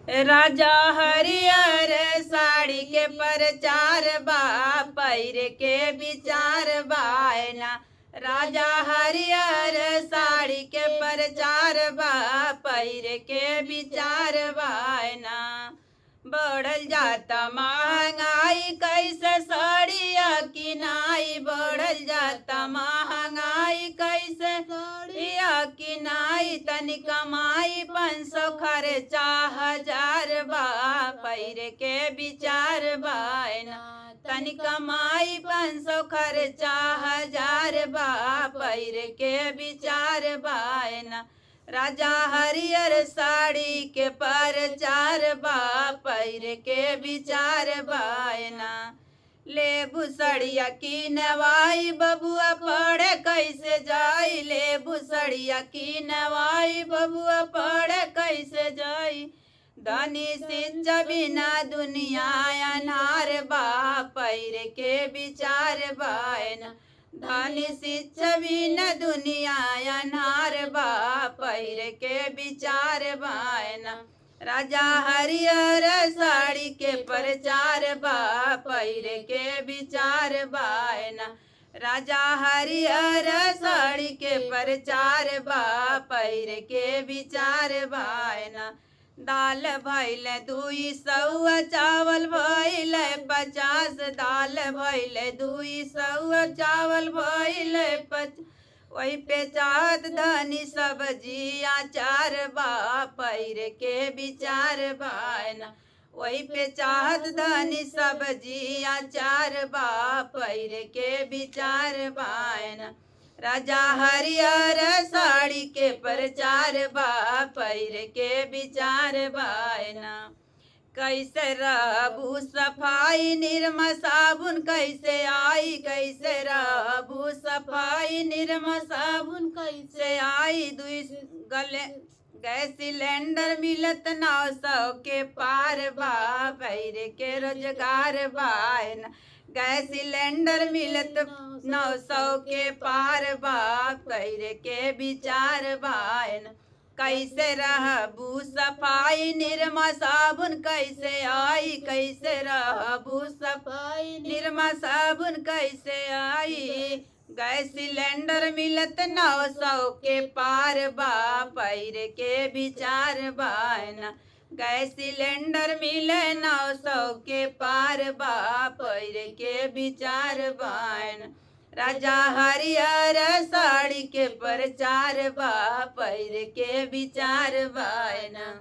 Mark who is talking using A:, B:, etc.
A: राजा हरियर साड़ी के प्रचार बा पैर के विचार बायना। राजा हरियर साड़ी के प्रचार बा पैर के विचार बायना। बढ़ल जाता महंगाई कैसे साड़िया किनाई, बढ़ल जाता महंगाई कैसे साड़िया किनाई। तनी कमाई 500 खर्चा 1000 बा पैर के विचार बायना। तनी कमाई 500 खर्चा 1000 बा पैर के विचार बायना। राजा हरियर साड़ी के प्रचार बा पैर के विचार बायना। लेबू सड़िया की नवाई बबुआ पढ़े कैसे जाई, लेबू सड़िया की नवाई बबुआ पढ़े कैसे जाई। धनी शिक्षा बिना दुनिया अनार बा पैर के विचार बायना। धनी शिक्षा बिना दुनिया अनार बा पैर के विचार बायना। राजा हरियर साड़ी के प्रचार बा पैर के विचार बायना। राजा हरियर साड़ी के प्रचार बा पैर के विचार बायना। दाल भैल 200 चावल भैल 50, दाल भैल 200 चावल भैल 50। वही पे चाहत धनी सब्जी अचार बा पैर के विचार बायना। वही पे चाहत धनी सब्जी अचार बा पैर के विचार बायना। राजा हरियर साड़ी के प्रचार बा पैर के विचार बायना। कैसे रहबू सफाई निरमा साबुन कैसे आई, कैसे रहबू सफाई निरमा साबुन कैसे आई। गैस सिलेंडर मिलत 900 के पार बा पैर के रोजगार बायना। गैस सिलेंडर मिलत 900 के पार बा पैर के विचार बायना। कैसे रहबू सफाई निरमा साबुन कैसे आई, कैसे रहबू सफाई निरमा साबुन कैसे आई। गैस सिलेंडर मिलत 900 के पार बा पैर के विचार बायना। गैस सिलेंडर मिले 900 के पार बा पैर के विचार बायना। राजा हरियर साड़ी के प्रचार बा पैर के विचार बायना।